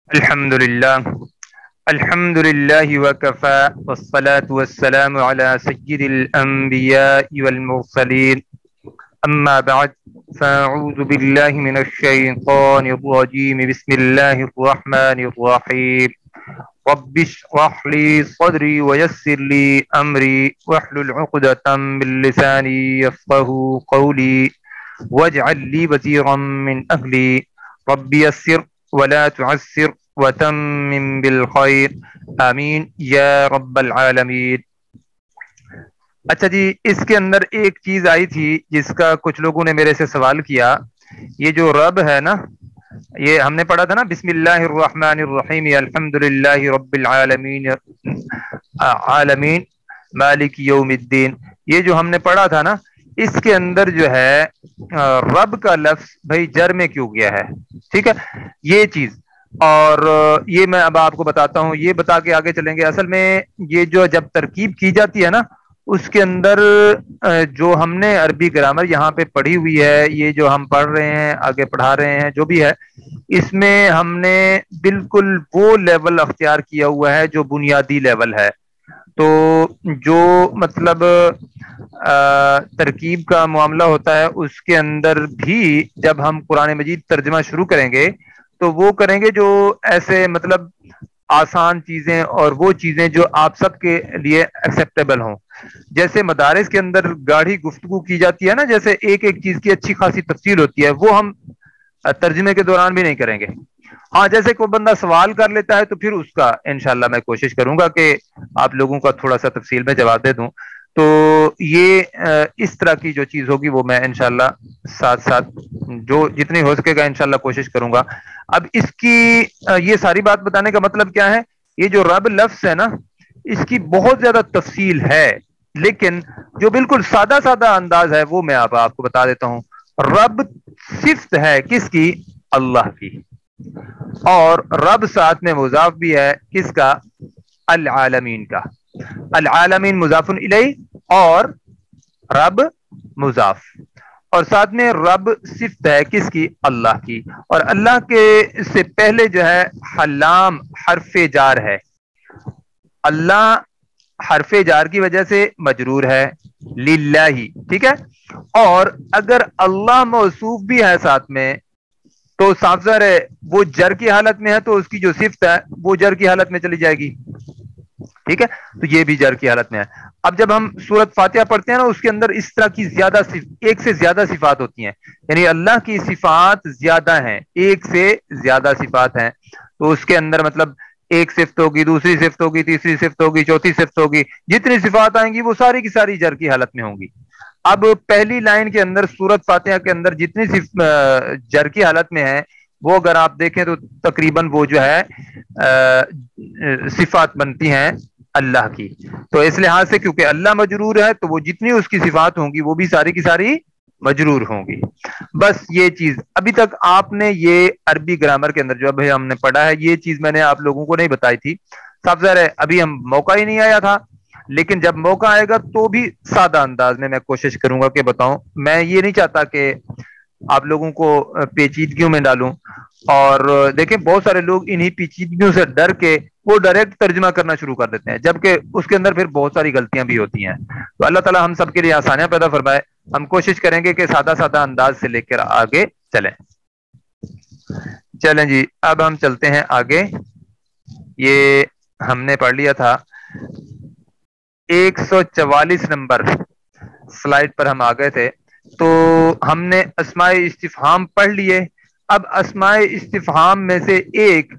الحمد لله وكفى والصلاة والسلام على سيد الأنبياء والمرسلين أما بعد فأعوذ بالله من الشيطان الرجيم بسم الله الرحمن الرحيم رب اشرح لي صدري ويسر لي أمري واحلل عقدة من لساني يفقهوا قولي واجعل لي وزيرا من أهلي رب يسر ولا تعسر وتمم بالخير آمین یا رب العالمین۔ اچھا جی، اس کے اندر ایک چیز آئی تھی جس کا کچھ لوگوں نے میرے سے سوال کیا۔ یہ جو رب ہے نا، یہ ہم نے پڑھا تھا نا، بسم اللہ الرحمن الرحیم الحمد للہ رب العالمین عالمین مالک یوم الدین، یہ جو ہم نے پڑھا تھا نا، اس کے اندر جو ہے رب کا لفظ بھائی جر میں کیوں گیا ہے؟ ٹھیک ہے، یہ چیز، اور یہ میں اب آپ کو بتاتا ہوں، یہ بتا کے آگے چلیں گے۔ اصل میں یہ جو جب ترکیب کی جاتی ہے نا، اس کے اندر جو ہم نے عربی گرامر یہاں پہ پڑھی ہوئی ہے، یہ جو ہم پڑھ رہے ہیں، آگے پڑھا رہے ہیں، جو بھی ہے، اس میں ہم نے بالکل وہ لیول اختیار کیا ہوا ہے جو بنیادی لیول ہے۔ تو جو مطلب ترکیب کا معاملہ ہوتا ہے، اس کے اندر بھی جب ہم قرآن مجید ترجمہ شروع کریں گے تو وہ کریں گے جو ایسے مطلب آسان چیزیں اور وہ چیزیں جو آپ سب کے لیے ایکسیپٹیبل ہوں۔ جیسے مدارس کے اندر گاڑھی گفتگو کی جاتی ہے نا، جیسے ایک ایک چیز کی اچھی خاصی تفصیل ہوتی ہے، وہ ہم ترجمے کے دوران بھی نہیں کریں گے۔ ہاں، جیسے کوئی بندہ سوال کر لیتا ہے تو پھر اس کا انشاءاللہ میں کوشش کروں گا کہ آپ لوگوں کا تھوڑا سا تفصیل میں جواب دے دوں۔ تو یہ اس طرح کی جو چیز ہوگی وہ میں انشاءاللہ ساتھ ساتھ جو جتنی ہو سکے گا انشاءاللہ کوشش کروں گا۔ اب اس کی یہ ساری بات بتانے کا مطلب کیا ہے؟ یہ جو رب لفظ ہے نا، اس کی بہت زیادہ تفصیل ہے، لیکن جو بالکل سادہ سادہ انداز ہے وہ میں آپ کو بتا دیتا ہوں۔ رب صفت ہے کس کی؟ اللہ کی، اور رب ساتھ میں مضاف بھی ہے، کس کا؟ العالمین کا۔ العالمین مضاف الیہ اور رب مضاف، اور ساتھ میں رب صفت ہے کس کی؟ اللہ کی، اور اللہ کے سے پہلے جو ہے حلام حرف جار ہے۔ اللہ حرف جار کی وجہ سے مجرور ہے للہ، ٹھیک ہے، اور اگر اللہ موصوف بھی ہے ساتھ میں تو صاف ظاہر ہے وہ جر کی حالت میں ہے، تو اس کی جو صفت ہے وہ جر کی حالت میں چلی جائے گی، ٹھیک ہے، تو یہ بھی جر کی حالت میں ہے۔ اب جب ہم سورت فاتحہ پڑھتے ہیں نا، اس کے اندر اس طرح کی زیادہ ایک سے زیادہ صفات ہوتی ہیں، یعنی اللہ کی صفات زیادہ ہیں، ایک سے زیادہ صفات ہیں، تو اس کے اندر مطلب ایک صفت ہوگی، دوسری صفت ہوگی، تیسری صفت ہوگی، چوتھی صفت ہوگی، جتنی صفات آئیں گی وہ ساری کی ساری جر کی حالت میں ہوں گی۔ اب پہلی لائن کے اندر سورت فاتحہ کے اندر جتنی جر کی حالت میں ہے، وہ اگر آپ دیکھیں تو تقریباً وہ جو ہے صفات بنتی ہیں اللہ کی۔ تو اس لحاظ سے کیونکہ اللہ مجرور ہے تو وہ جتنی اس کی صفات ہوں گی وہ بھی ساری کی ساری مجرور ہوں گی۔ بس یہ چیز ابھی تک آپ نے یہ عربی گرامر کے اندر جو ابھی ہم نے پڑھا ہے، یہ چیز میں نے آپ لوگوں کو نہیں بتائی تھی، صاف ظاہر ہے ابھی ہم موقع ہی نہیں آیا تھا، لیکن جب موقع آئے گا تو بھی سادہ انداز میں کوشش کروں گا کہ بتاؤں۔ میں یہ نہیں چاہتا کہ آپ لوگوں کو پیچیدگیوں میں ڈالوں، اور دیکھیں بہت سارے لوگ انہی پیچیدگیوں سے ڈر کے وہ ڈائریکٹ ترجمہ کرنا شروع کر دیتے ہیں، جبکہ اس کے اندر پھر بہت ساری غلطیاں بھی ہوتی ہیں۔ تو اللہ تعالی ہم سب کے لیے آسانیاں پیدا فرمائے۔ ہم کوشش کریں گے کہ سادہ سادہ انداز سے لے کر آگے چلیں جی۔ اب ہم چلتے ہیں آگے۔ یہ ہم نے پڑھ لیا تھا 144 نمبر سلائیڈ پر ہم آگئے تھے، تو ہم نے اسماء استفہام پڑھ لیے۔ اب اسماء استفہام میں سے ایک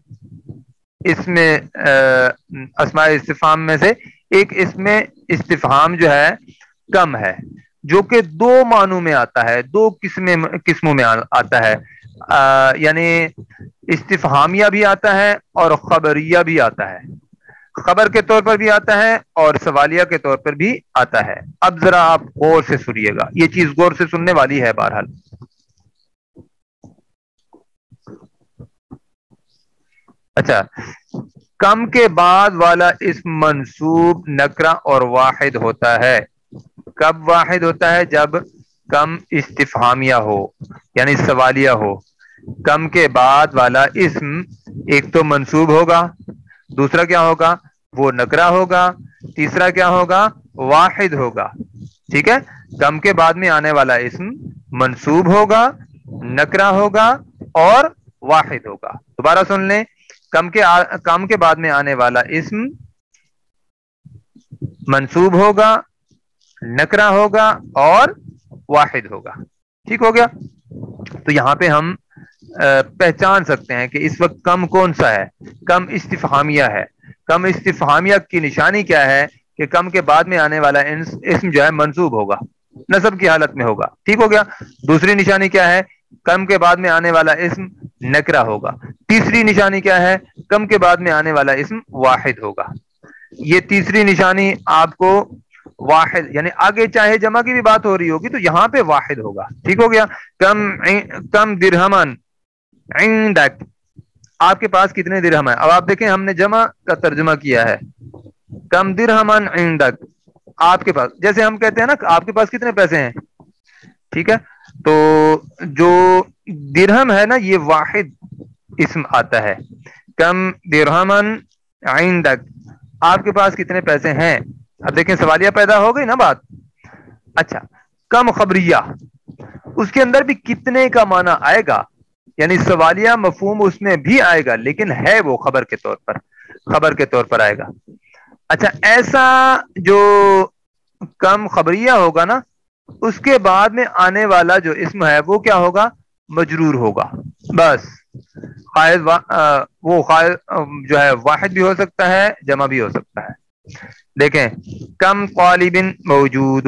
اسماء استفہام میں سے ایک اسم استفہام جو ہے کم ہے، جو کہ دو معنوں میں آتا ہے، دو قسموں میں آتا ہے، یعنی استفہامیہ بھی آتا ہے اور خبریہ بھی آتا ہے، خبر کے طور پر بھی آتا ہے اور سوالیہ کے طور پر بھی آتا ہے۔ اب ذرا آپ غور سے سنیے گا، یہ چیز غور سے سننے والی ہے بہرحال۔ اچھا، کم کے بعد والا اسم منصوب نکرہ اور واحد ہوتا ہے۔ کب واحد ہوتا ہے؟ جب کم استفہامیہ ہو، یعنی سوالیہ ہو۔ کم کے بعد والا اسم ایک تو منصوب ہوگا, دوسرا کیا ہوگا, وہ نکرہ ہوگا, تیسرا کیا ہوگا, واحد ہوگا. ٹھیک ہے, کم کے بعد میں آنے والا اسم منصوب ہوگا, نکرہ ہوگا اور واحد ہوگا. دوبارہ سن لیں, کم کے بعد میں آنے والا اسم منصوب ہوگا, نکرہ ہوگا اور واحد ہوگا. ٹھیک ہو گیا. تو یہاں پہ ہم پہچان سکتے ہیں کہ اس وقت کم کون سا ہے, کم استفہامیہ ہے. کم استفہامیہ کی نشانی کیا ہے کہ کم کے بعد میں آنے والا اسم جو ہے منصوب ہوگا, نصب کی حالت میں ہوگا. ٹھیک ہو گیا. دوسری نشانی کیا ہے, کم کے بعد میں آنے والا اسم نکرہ ہوگا. تیسری نشانی کیا ہے, کم کے بعد میں آنے والا اسم واحد ہوگا. یہ تیسری نشانی آپ کو واحد, یعنی آگے چاہے جمع کی بھی بات ہو رہی ہوگی تو یہاں پہ واحد ہوگا. ٹھیک ہو گیا. کم درہمن عندک, آپ کے پاس کتنے درہم ہیں. اب آپ دیکھیں ہم نے جمع کا ترجمہ کیا ہے, کم درہمن عندک, آپ کے پاس, جیسے ہم کہتے ہیں نا آپ کے پاس کتنے پیسے ہیں. ٹھیک ہے, تو جو درہم ہے نا یہ واحد اسم آتا ہے. کم درہمن عندک, آپ کے پاس کتنے پیسے ہیں. اب دیکھیں سوالیہ پیدا ہو گئی نا بات. اچھا, کم خبریہ, اس کے اندر بھی کتنے کا معنی آئے گا, یعنی سوالیہ مفہوم اس میں بھی آئے گا لیکن ہے وہ خبر کے طور پر, خبر کے طور پر آئے گا. اچھا, ایسا جو کم خبریہ ہوگا نا اس کے بعد میں آنے والا جو اسم ہے وہ کیا ہوگا, مجرور ہوگا. بس خائض وہ خائض جو ہے واحد بھی ہو سکتا ہے, جمع بھی ہو سکتا ہے. دیکھیں کم طالب موجود,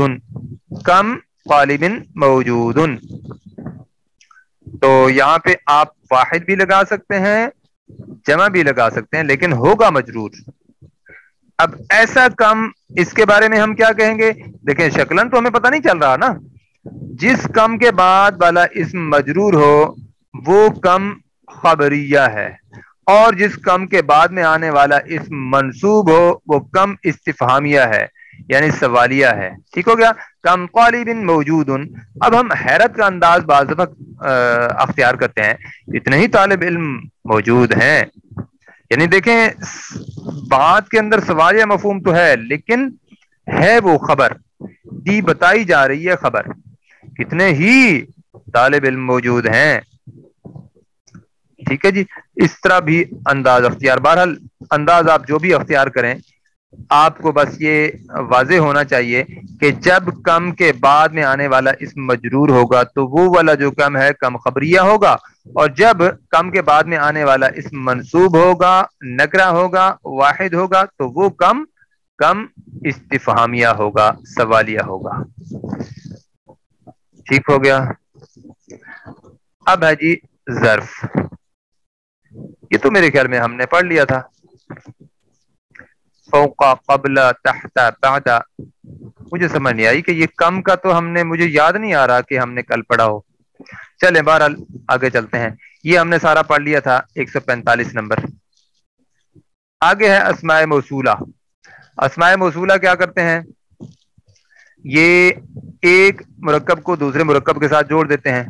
کم طالب موجود, تو یہاں پہ آپ واحد بھی لگا سکتے ہیں, جمع بھی لگا سکتے ہیں, لیکن ہوگا مجرور. اب ایسا کم, اس کے بارے میں ہم کیا کہیں گے. دیکھیں شکلن تو ہمیں پتہ نہیں چل رہا نا, جس کم کے بعد والا اسم مجرور ہو وہ کم خبریہ ہے, اور جس کم کے بعد میں آنے والا اسم منصوب ہو وہ کم استفہامیہ ہے, یعنی سوالیہ ہے. ٹھیک ہو گیا. کم طالب موجود, اب ہم حیرت کا انداز بعض دفعہ اختیار کرتے ہیں, اتنے ہی طالب علم موجود ہیں. یعنی دیکھیں بات کے اندر سوالیہ مفہوم تو ہے لیکن ہے وہ خبر, دی بتائی جا رہی ہے خبر, کتنے ہی طالب علم موجود ہیں. ٹھیک ہے جی, اس طرح بھی انداز اختیار, بہرحال انداز آپ جو بھی اختیار کریں آپ کو بس یہ واضح ہونا چاہیے کہ جب کم کے بعد میں آنے والا اسم مجرور ہوگا تو وہ والا جو کم ہے کم خبریہ ہوگا, اور جب کم کے بعد میں آنے والا اسم منصوب ہوگا, نکرہ ہوگا, واحد ہوگا تو وہ کم کم استفہامیہ ہوگا, سوالیہ ہوگا. ٹھیک ہو گیا. اب ہے جی ظرف, یہ تو میرے خیال میں ہم نے پڑھ لیا تھا. فوق, قبل, تحت, بعد, مجھے سمجھ نہیں آئی کہ یہ کم کا تو ہم نے, مجھے یاد نہیں آ رہا کہ ہم نے کل پڑھا ہو. چلیں بہرحال آگے چلتے ہیں. یہ ہم نے سارا پڑھ لیا تھا 145 نمبر. آگے ہے اسماء موصولہ. اسماء موصولہ کیا کرتے ہیں, یہ ایک مرکب کو دوسرے مرکب کے ساتھ جوڑ دیتے ہیں.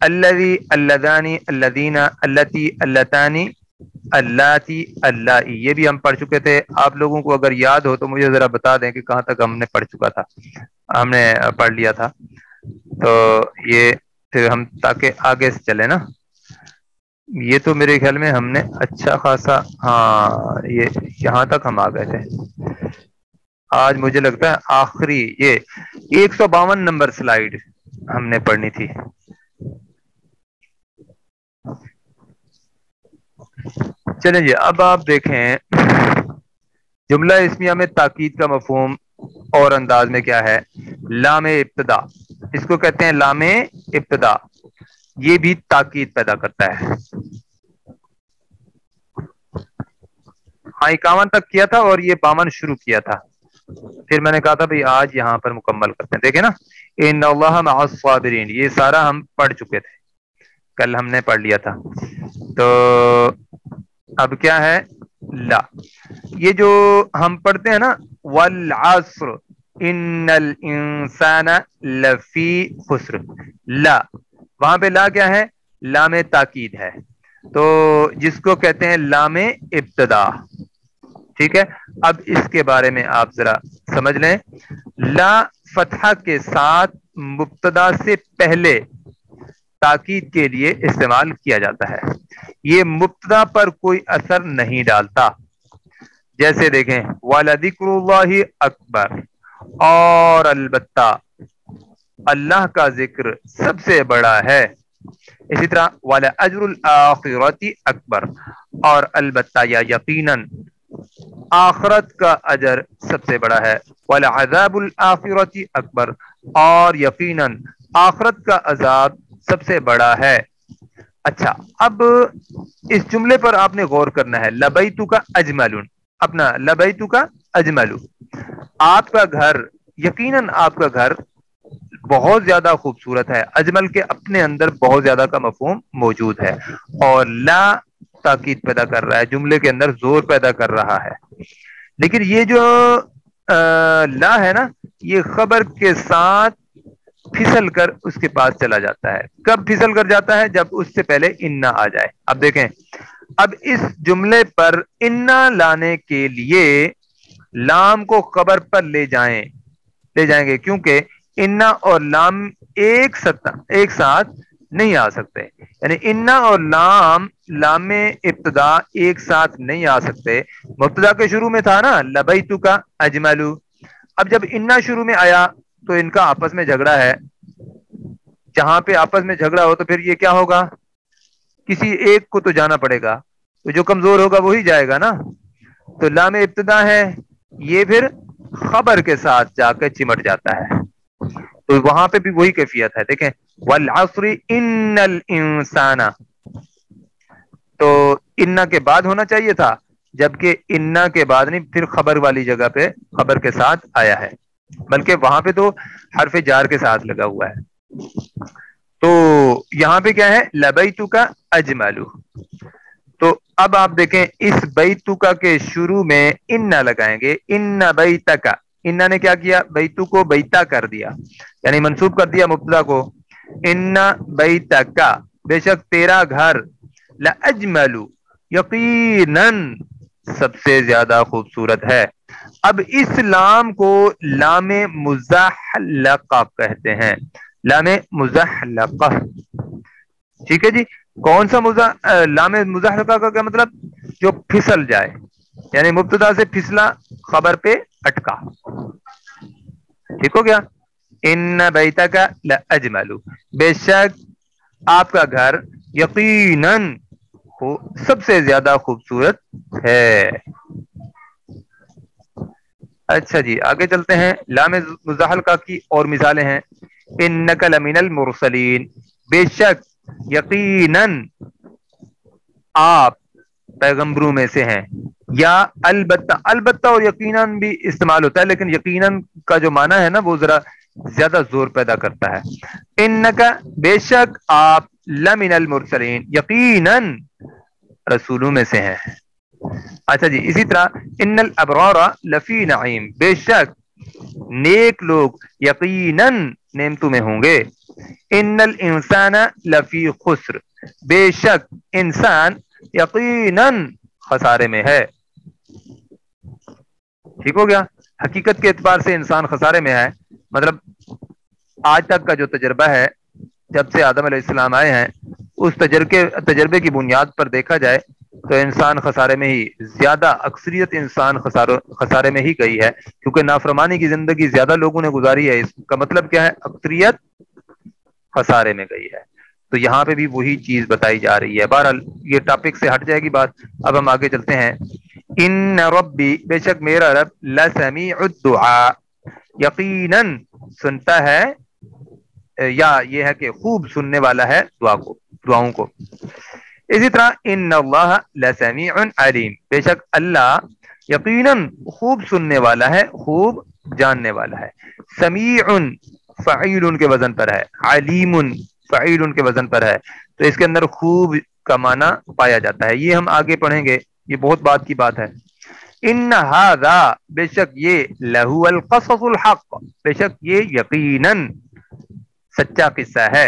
الذی, اللذانی, اللذین, اللتی, اللتانی, اللاتی, اللائی, یہ بھی ہم پڑھ چکے تھے. آپ لوگوں کو اگر یاد ہو تو مجھے ذرا بتا دیں کہ کہاں تک ہم نے پڑھ چکا تھا, ہم نے پڑھ لیا تھا. تو یہ پھر ہم تاکہ آگے سے چلے نا, یہ تو میرے خیال میں ہم نے اچھا خاصا, ہاں یہ یہاں تک ہم آ گئے تھے. آج مجھے لگتا ہے آخری یہ 152 نمبر سلائیڈ ہم نے پڑھنی تھی. چلیں جی, اب آپ دیکھیں جملہ اسمیہ میں تاکید کا مفہوم اور انداز میں کیا ہے. لام ابتدا, اس کو کہتے ہیں لام ابتدا, یہ بھی تاکید پیدا کرتا ہے. ہاں 51 تک کیا تھا اور یہ 52 شروع کیا تھا, پھر میں نے کہا تھا بھئی آج یہاں پر مکمل کرتے ہیں. دیکھیں نا, ان اللہ مع الصابرین, یہ سارا ہم پڑھ چکے تھے, کل ہم نے پڑھ لیا تھا. تو اب کیا ہے لا, یہ جو ہم پڑھتے ہیں نا والعصر ان الانسان لفی خسر, لا, وہاں پہ لا کیا ہے, لام تاکید ہے. تو جس کو کہتے ہیں لام ابتدا. ٹھیک ہے, اب اس کے بارے میں آپ ذرا سمجھ لیں. لا فتحہ کے ساتھ مبتدا سے پہلے تاکید کے لیے استعمال کیا جاتا ہے. یہ مبتدا پر کوئی اثر نہیں ڈالتا. جیسے دیکھیں وَلَذِكْرُ اللَّهِ اکبر, اور البتہ اللہ کا ذکر سب سے بڑا ہے. اسی طرح وَلَأَجْرُ الْآخِرَةِ اکبر, اور البتہ یا یقیناً آخرت کا اجر سب سے بڑا ہے. وَلَعَذَابُ الْآخِرَةِ اکبر, اور یقیناً آخرت کا عذاب سب سے بڑا ہے. اچھا, اب اس جملے پر آپ نے غور کرنا ہے. لبیتک اجمل, اپنا لبیتک اجمل, آپ کا گھر, یقیناً آپ کا گھر بہت زیادہ خوبصورت ہے. اجمل کے اپنے اندر بہت زیادہ کا مفہوم موجود ہے, اور لا تاکید پیدا کر رہا ہے, جملے کے اندر زور پیدا کر رہا ہے. لیکن یہ جو لا ہے نا, یہ خبر کے ساتھ پھسل کر اس کے پاس چلا جاتا ہے. کب پھسل کر جاتا ہے؟ جب اس سے پہلے انا آ جائے. اب دیکھیں, اب اس جملے پر انا لانے کے لیے لام کو خبر پر لے جائیں گے, کیونکہ انا اور لام ایک ساتھ نہیں آ سکتے. یعنی انا اور لام ابتدا ایک ساتھ نہیں آ سکتے. مبتدا کے شروع میں تھا نا لبیتک اجمل, اب جب انا شروع میں آیا تو ان کا آپس میں جھگڑا ہے. جہاں پہ آپس میں جھگڑا ہو تو پھر یہ کیا ہوگا, کسی ایک کو تو جانا پڑے گا, تو جو کمزور ہوگا وہی جائے گا نا. تو لام ابتدا ہے, یہ پھر خبر کے ساتھ جا کے چمٹ جاتا ہے. تو وہاں پہ بھی وہی کیفیت ہے. دیکھیں والعصر ان الانسان, تو انا کے بعد ہونا چاہیے تھا, جبکہ انا کے بعد نہیں, پھر خبر والی جگہ پہ خبر کے ساتھ آیا ہے, بلکہ وہاں پہ تو حرف جار کے ساتھ لگا ہوا ہے. تو یہاں پہ کیا ہے, لبیتک اجمل. تو اب آپ دیکھیں اس بیتک کے شروع میں انا لگائیں گے. ان بیتک, انا نے کیا کیا, بیتو کو بیتا کر دیا, یعنی منسوب کر دیا مبتدا کو. ان بیتک, بے شک تیرا گھر, لاجمل, یقیناً سب سے زیادہ خوبصورت ہے. اب اس لام کو لام مزحلقہ کہتے ہیں. لام مزحلقہ, ٹھیک ہے جی. کون سا لام مزحلقہ کا کیا مطلب, جو پھسل جائے, یعنی مبتدا سے پھسلا, خبر پہ اٹکا. ٹھیک ہو گیا. ان بیتک لاجمل, بے شک آپ کا گھر یقیناً سب سے زیادہ خوبصورت ہے. اچھا جی, آگے چلتے ہیں. لام مزحلقہ کی اور مثالیں ہیں. انک لمن المرسلین, بے شک یقیناً آپ پیغمبروں میں سے ہیں. یا البتہ, البتہ اور یقیناً بھی استعمال ہوتا ہے, لیکن یقیناً کا جو معنی ہے نا وہ ذرا زیادہ زور پیدا کرتا ہے. انک, بے شک آپ, لمن المرسلین, یقیناً رسولوں میں سے ہیں. اچھا جی, اسی طرح ان الابرار لفی نعیم, بے شک نیک لوگ یقیناً نعمتوں میں ہوں گے. ان الانسان لفی خسر, بے شک انسان یقیناً خسارے میں ہے. ٹھیک ہو گیا. حقیقت کے اعتبار سے انسان خسارے میں ہے, مطلب آج تک کا جو تجربہ ہے, جب سے آدم علیہ السلام آئے ہیں, اس تجربے کی بنیاد پر دیکھا جائے تو انسان خسارے میں ہی, زیادہ اکثریت انسان خسارے میں ہی گئی ہے, کیونکہ نافرمانی کی زندگی زیادہ لوگوں نے گزاری ہے. اس کا مطلب کیا ہے, اکثریت خسارے میں گئی ہے. تو یہاں پہ بھی وہی چیز بتائی جا رہی ہے. بہرحال یہ ٹاپک سے ہٹ جائے گی بات. اب ہم آگے چلتے ہیں. ان ربی, بے شک میرا رب, لسمیع الدعاء, یقیناً سنتا ہے, یا یہ ہے کہ خوب سننے والا ہے دعاؤں کو. اسی طرح ان اللہ لسمیع علیم, بے شک اللہ یقیناً خوب سننے والا ہے, خوب جاننے والا ہے. سمیع فعیل کے وزن پر ہے, علیم فعیل کے وزن پر ہے, تو اس کے اندر خوب کا معنی پایا جاتا ہے. یہ ہم آگے پڑھیں گے, یہ بہت بات کی بات ہے. ان ھذا, بے شک یہ, لہو القصص الحق, بے شک یہ یقیناً سچا قصہ ہے.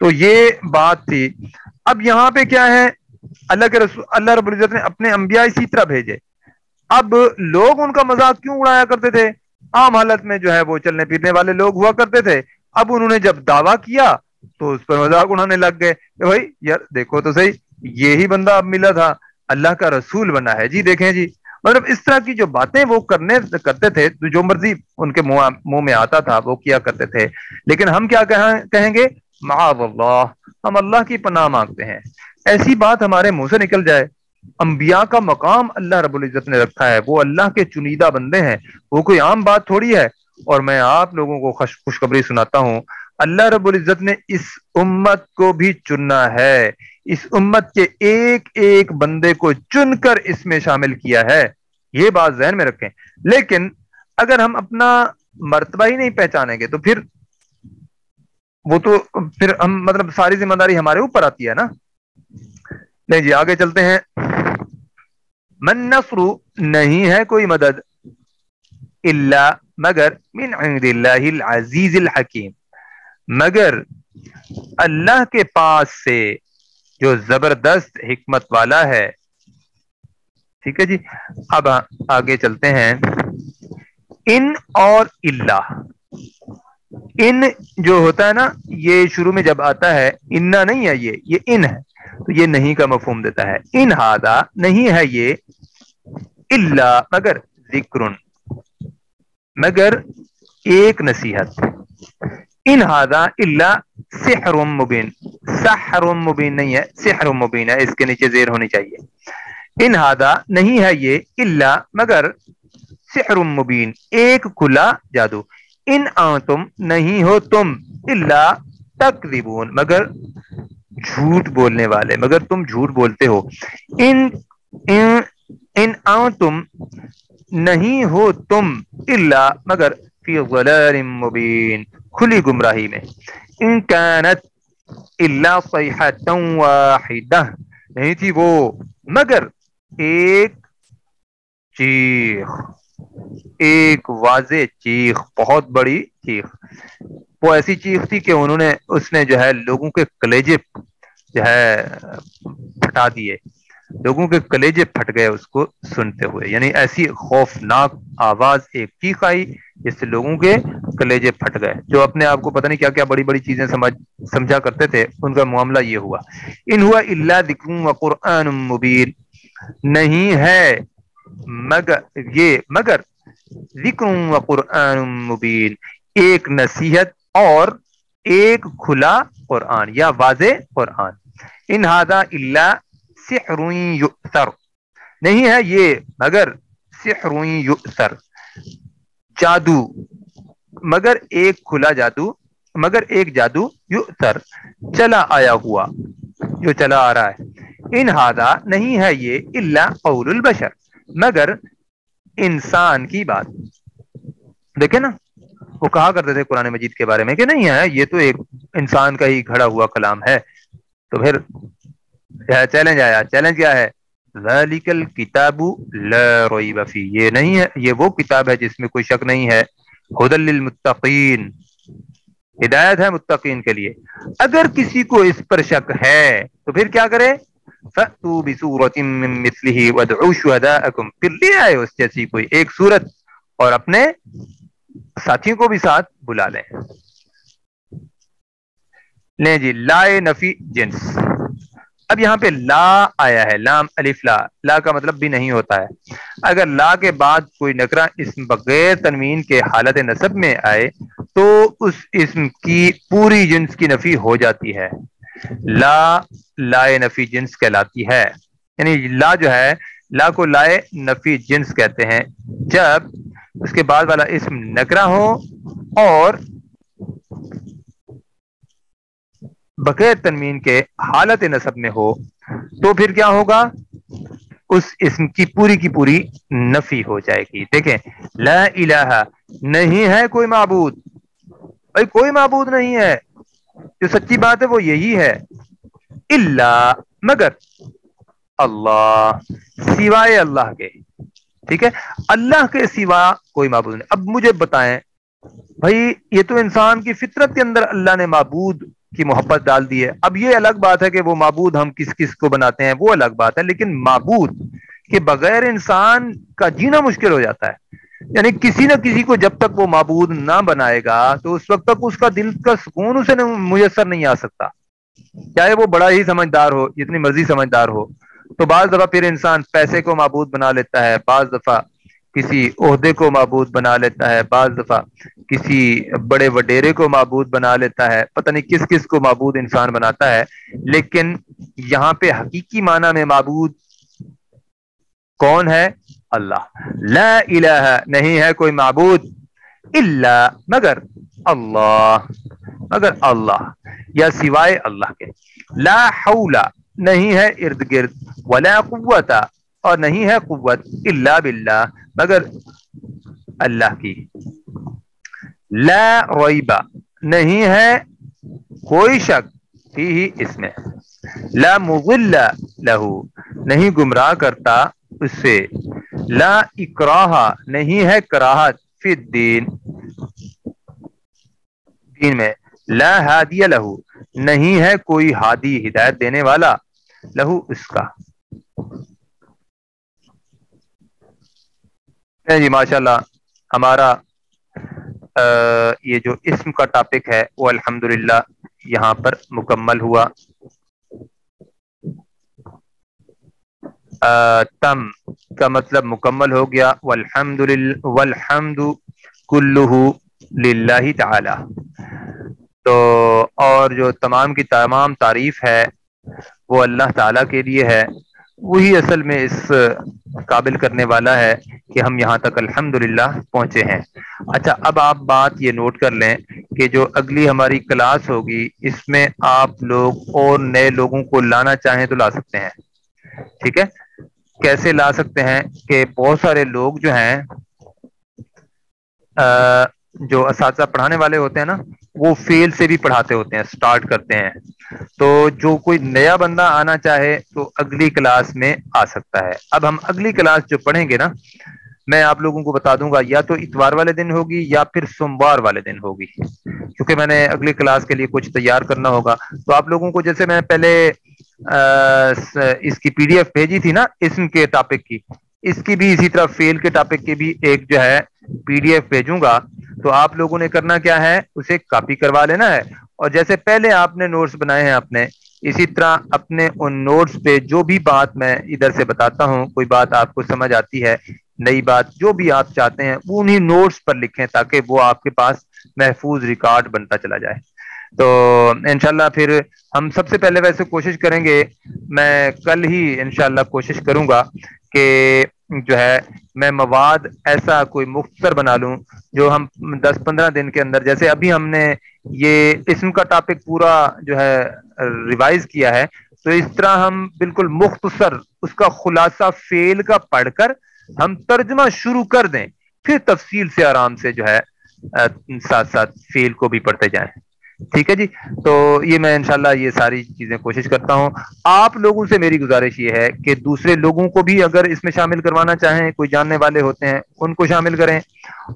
تو یہ بات تھی. اب یہاں پہ کیا ہے, اللہ کے رسول, اللہ رب العزت نے اپنے انبیاء اسی طرح بھیجے. اب لوگ ان کا مذاق کیوں اڑایا کرتے تھے؟ عام حالت میں جو ہے وہ چلنے پھرنے والے لوگ ہوا کرتے تھے. اب انہوں نے جب دعویٰ کیا تو اس پر مذاق اڑانے لگ گئے کہ بھائی یار دیکھو تو صحیح, یہی بندہ اب ملا تھا, اللہ کا رسول بنا ہے جی, دیکھیں جی. مطلب اس طرح کی جو باتیں وہ کرتے تھے, جو مرضی ان کے منہ میں آتا تھا وہ کیا کرتے تھے. لیکن ہم کیا کہیں گے؟ معاذ اللہ, ہم اللہ کی پناہ مانگتے ہیں ایسی بات ہمارے منہ سے نکل جائے. انبیاء کا مقام اللہ رب العزت نے رکھا ہے, وہ اللہ کے چنیدہ بندے ہیں, وہ کوئی عام بات تھوڑی ہے. اور میں آپ لوگوں کو خوشخبری سناتا ہوں, اللہ رب العزت نے اس امت کو بھی چننا ہے, اس امت کے ایک ایک بندے کو چن کر اس میں شامل کیا ہے. یہ بات ذہن میں رکھیں. لیکن اگر ہم اپنا مرتبہ ہی نہیں پہچانیں گے تو پھر ہم مطلب ساری ذمہ داری ہمارے اوپر آتی ہے نا. نہیں جی, آگے چلتے ہیں. من نصر, نہیں ہے کوئی مدد, الا مگر, من عند اللہ العزیز الحکیم, مگر اللہ کے پاس سے جو زبردست حکمت والا ہے. ٹھیک ہے جی. اب آگے چلتے ہیں. ان اور اللہ, ان جو ہوتا ہے نا, یہ شروع میں جب آتا ہے انا نہیں ہے, یہ ان ہے, تو یہ نہیں کا مفہوم دیتا ہے. ان ہادا, نہیں ہے یہ, الا مگر, ذکر, مگر ایک نصیحت. ان ہادا الا سحر مبین, سحر مبین نہیں ہے, سحر مبین ہے, اس کے نیچے زیر ہونی چاہیے. ان ہادا, نہیں ہے یہ, الا مگر, سحر مبین, ایک کھلا جادو. ان انتم, نہیں ہو تم, الا تکذبون, مگر جھوٹ بولنے والے, مگر تم جھوٹ بولتے ہو. ان انتم, نہیں ہو تم, الا مگر, فی ضلال مبین, کھلی گمراہی میں. ان کانت الا صیحۃ واحدہ, نہیں تھی وہ مگر ایک چیخ, ایک واضح چیخ, بہت بڑی چیخ. وہ ایسی چیخ تھی کہ اس نے جو ہے لوگوں کے کلیجے جو ہے پھٹا دیے, لوگوں کے کلیجے پھٹ گئے اس کو سنتے ہوئے. یعنی ایسی خوفناک آواز, ایک چیخ آئی جس سے لوگوں کے کلیجے پھٹ گئے. جو اپنے آپ کو پتہ نہیں کیا کیا بڑی بڑی چیزیں سمجھا کرتے تھے, ان کا معاملہ یہ ہوا. ان ہوا الا ذکر و قرآن مبین, نہیں ہے مگر ذکر و قرآن مبین, ایک نصیحت اور ایک کھلا قرآن یا واضح قرآن. ان ہذا الا سحر یؤثر, نہیں ہے یہ مگر سحر یؤثر, جادو, مگر ایک کھلا جادو, مگر ایک جادو, یؤثر, چلا آیا ہوا, جو چلا آ رہا ہے. ان ہذا, نہیں ہے یہ, الا قول البشر, مگر انسان کی بات. دیکھیں نا, وہ کہا کرتے تھے قرآن مجید کے بارے میں کہ نہیں ہے, یہ تو ایک انسان کا ہی گھڑا ہوا کلام ہے. تو پھر چیلنج آیا. چیلنج کیا ہے؟ ذالک الکتاب لا ریب فیہ, یہ نہیں ہے, یہ وہ کتاب ہے جس میں کوئی شک نہیں ہے. ھدی للمتقین, ہدایت ہے متقین کے لیے. اگر کسی کو اس پر شک ہے تو پھر کیا کرے؟ فَأْتُوا بِسُورَةٍ مِّن مِّثْلِهِ وَادْعُوا شُهَدَاءَكُمْ, پھر لے آئے اس جیسی کوئی ایک سورت اور اپنے ساتھیوں کو بھی ساتھ بلا لیں. لیں جی, لائے نفی جنس. اب یہاں پہ لا آیا ہے, لام الف لا, لا کا مطلب بھی نہیں ہوتا ہے. اگر لا کے بعد کوئی نکرہ اسم بغیر تنوین کے حالت نصب میں آئے تو اس اسم کی پوری جنس کی نفی ہو جاتی ہے. لا لائے نفی جنس کہلاتی ہے. یعنی لا جو ہے, لا کو لائے نفی جنس کہتے ہیں جب اس کے بعد والا اسم نکرہ ہو اور بغیر تنوین کے حالت نصب میں ہو, تو پھر کیا ہوگا؟ اس اسم کی پوری نفی ہو جائے گی. دیکھیں, لا الہ, نہیں ہے کوئی معبود, بھائی کوئی معبود نہیں ہے, جو سچی بات ہے وہ یہی ہے. الا, مگر, اللہ, سوائے اللہ کے. ٹھیک ہے, اللہ کے سوا کوئی معبود نہیں. اب مجھے بتائیں بھائی, یہ تو انسان کی فطرت کے اندر اللہ نے معبود کی محبت ڈال دی ہے. اب یہ الگ بات ہے کہ وہ معبود ہم کس کس کو بناتے ہیں، وہ الگ بات ہے، لیکن معبود کے بغیر انسان کا جینا مشکل ہو جاتا ہے. یعنی کسی نہ کسی کو جب تک وہ معبود نہ بنائے گا تو اس وقت تک اس کا دل کا سکون اسے میسر نہیں آ سکتا، چاہے وہ بڑا ہی سمجھدار ہو، جتنی مرضی سمجھدار ہو. تو بعض دفعہ پھر انسان پیسے کو معبود بنا لیتا ہے، بعض دفعہ کسی عہدے کو معبود بنا لیتا ہے، بعض دفعہ کسی بڑے وڈیرے کو معبود بنا لیتا ہے، پتہ نہیں کس کس کو معبود انسان بناتا ہے. لیکن یہاں پہ حقیقی معنی میں معبود کون ہے؟ اللہ. لا الہ، نہیں ہے کوئی معبود، الا، مگر اللہ، مگر اللہ یا سوائے اللہ کے. لا حول، نہیں ہے ارد گرد، ولا قوت، اور نہیں ہے قوت، الا باللہ، مگر اللہ کی. لا ریب، نہیں ہے کوئی شک، فیہ اس میں. لا مضل لہ، نہیں گمراہ کرتا اس سے. لا اکراہ، نہیں ہے کراہت، فی الدین، دین میں. لا ہادی لہ، نہیں ہے کوئی ہادی ہدایت دینے والا، لہو اس کا. جی ماشاءاللہ، ہمارا یہ جو اسم کا ٹاپک ہے وہ الحمدللہ یہاں پر مکمل ہوا. تم کا مطلب مکمل ہو گیا. والحمد کلہ للہ تعالی. تو اور جو تمام کی تمام تعریف ہے وہ اللہ تعالی کے لیے ہے، وہی اصل میں اس قابل کرنے والا ہے کہ ہم یہاں تک الحمدللہ پہنچے ہیں. اچھا، اب آپ بات یہ نوٹ کر لیں کہ جو اگلی ہماری کلاس ہوگی اس میں آپ لوگ اور نئے لوگوں کو لانا چاہیں تو لا سکتے ہیں. ٹھیک ہے؟ کیسے لا سکتے ہیں کہ بہت سارے لوگ جو ہیں جو اساتذہ پڑھانے والے ہوتے ہیں نا، وہ فیل سے بھی پڑھاتے ہوتے ہیں، سٹارٹ کرتے ہیں. تو جو کوئی نیا بندہ آنا چاہے تو اگلی کلاس میں آ سکتا ہے. اب ہم اگلی کلاس جو پڑھیں گے نا، میں آپ لوگوں کو بتا دوں گا یا تو اتوار والے دن ہوگی یا پھر سوموار والے دن ہوگی، کیونکہ میں نے اگلی کلاس کے لیے کچھ تیار کرنا ہوگا. تو آپ لوگوں کو جیسے میں پہلے اس کی پی ڈی ایف بھیجی تھی نا اسم کے ٹاپک کی، اس کی بھی اسی طرح فیل کے ٹاپک کی بھی ایک جو ہے پی ڈی ایف بھیجوں گا. تو آپ لوگوں نے کرنا کیا ہے، اسے کاپی کروا لینا ہے، اور جیسے پہلے آپ نے نوٹس بنائے ہیں اپنے، اسی طرح اپنے ان نوٹس پہ جو بھی بات میں ادھر سے بتاتا ہوں، کوئی بات آپ کو سمجھ آتی ہے، نئی بات جو بھی آپ چاہتے ہیں، وہ انہی نوٹس پر لکھیں تاکہ وہ آپ کے پاس محفوظ ریکارڈ بنتا چلا جائے. تو انشاءاللہ پھر ہم سب سے پہلے ویسے کوشش کریں گے، میں کل ہی انشاءاللہ کوشش کروں گا کہ جو ہے میں مواد ایسا کوئی مختصر بنا لوں جو ہم 10-15 دن کے اندر، جیسے ابھی ہم نے یہ اسم کا ٹاپک پورا جو ہے ریوائز کیا ہے، تو اس طرح ہم بالکل مختصر اس کا خلاصہ فیل کا پڑھ کر ہم ترجمہ شروع کر دیں، پھر تفصیل سے آرام سے جو ہے ساتھ ساتھ فیل کو بھی پڑھتے جائیں. ٹھیک ہے جی؟ تو یہ میں انشاءاللہ یہ ساری چیزیں کوشش کرتا ہوں. آپ لوگوں سے میری گزارش یہ ہے کہ دوسرے لوگوں کو بھی اگر اس میں شامل کروانا چاہیں، کوئی جاننے والے ہوتے ہیں ان کو شامل کریں،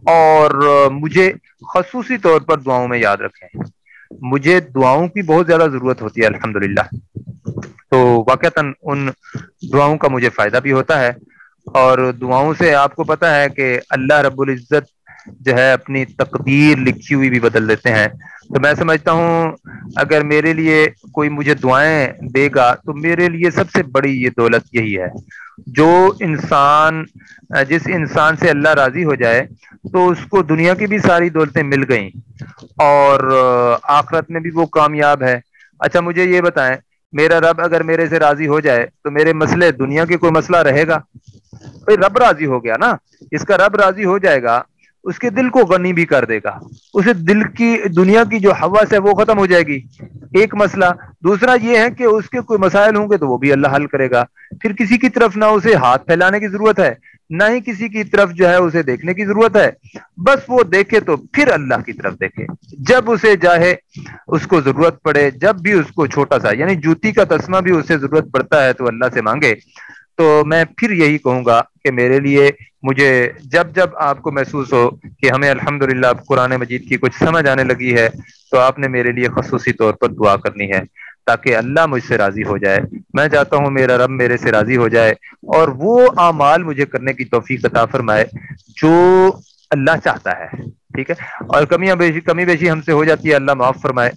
اور مجھے خصوصی طور پر دعاؤں میں یاد رکھیں. مجھے دعاؤں کی بہت زیادہ ضرورت ہوتی ہے الحمدللہ. تو واقعتاً ان دعاؤں کا مجھے فائدہ بھی ہوتا ہے، اور دعاؤں سے آپ کو پتا ہے کہ اللہ رب العزت جو ہے اپنی تقدیر لکھی ہوئی بھی بدل دیتے ہیں. تو میں سمجھتا ہوں اگر میرے لیے کوئی مجھے دعائیں دے گا تو میرے لیے سب سے بڑی یہ دولت یہی ہے. جو انسان، جس انسان سے اللہ راضی ہو جائے تو اس کو دنیا کی بھی ساری دولتیں مل گئیں اور آخرت میں بھی وہ کامیاب ہے. اچھا مجھے یہ بتائیں، میرا رب اگر میرے سے راضی ہو جائے تو میرے مسئلے دنیا کے کوئی مسئلہ رہے گا؟ بھائی رب راضی ہو گیا نا، اس کا رب راضی ہو جائے گا، اس کے دل کو غنی بھی کر دے گا، اسے دل کی دنیا کی جو حوث ہے وہ ختم ہو جائے گی، ایک مسئلہ. دوسرا یہ ہے کہ اس کے کوئی مسائل ہوں گے تو وہ بھی اللہ حل کرے گا. پھر کسی کی طرف نہ اسے ہاتھ پھیلانے کی ضرورت ہے، نہ ہی کسی کی طرف جو ہے اسے دیکھنے کی ضرورت ہے. بس وہ دیکھے تو پھر اللہ کی طرف دیکھے، جب اسے چاہے، اس کو ضرورت پڑے، جب بھی اس کو چھوٹا سا یعنی جوتی کا تسمہ بھی اسے ضرورت پڑتا ہے تو اللہ سے مانگے. تو میں پھر یہی کہوں گا کہ میرے لیے مجھے جب جب آپ کو محسوس ہو کہ ہمیں الحمدللہ اب قرآن مجید کی کچھ سمجھ آنے لگی ہے، تو آپ نے میرے لیے خصوصی طور پر دعا کرنی ہے تاکہ اللہ مجھ سے راضی ہو جائے۔ میں چاہتا ہوں میرا رب میرے سے راضی ہو جائے اور وہ اعمال مجھے کرنے کی توفیق عطا فرمائے جو اللہ چاہتا ہے، ٹھیک ہے؟ اور کمی بیشی ہم سے ہو جاتی ہے، اللہ معاف فرمائے۔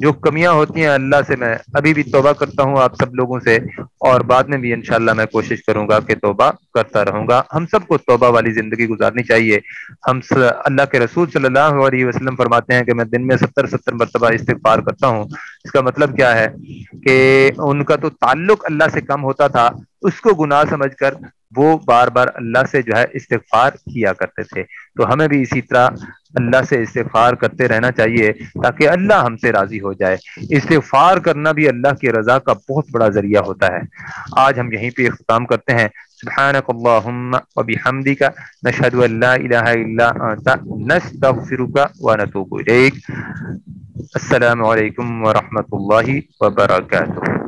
جو کمیاں ہوتی ہیں اللہ سے میں ابھی بھی توبہ کرتا ہوں آپ سب لوگوں سے، اور بعد میں بھی انشاءاللہ میں کوشش کروں گا کہ توبہ کرتا رہوں گا۔ ہم سب کو توبہ والی زندگی گزارنی چاہیے۔ اللہ کے رسول صلی اللہ علیہ وسلم فرماتے ہیں کہ میں دن میں 70 مرتبہ استغفار کرتا ہوں۔ اس کا مطلب کیا ہے کہ ان کا تو تعلق اللہ سے کم ہوتا تھا، اس کو گناہ سمجھ کر وہ بار بار اللہ سے جو ہے استغفار کیا کرتے تھے۔ تو ہمیں بھی اسی طرح اللہ سے استغفار کرتے رہنا چاہیے تاکہ اللہ ہم سے راضی ہو جائے۔ استغفار کرنا بھی اللہ کی رضا کا بہت بڑا ذریعہ ہوتا ہے۔ آج ہم یہیں پہ اختتام کرتے ہیں۔ سبحانک اللہم وبحمدک، نشہد ان لا الہ الا انت، نستغفرک ونتوب الیک۔ السلام علیکم ورحمۃ اللہ وبرکاتہ۔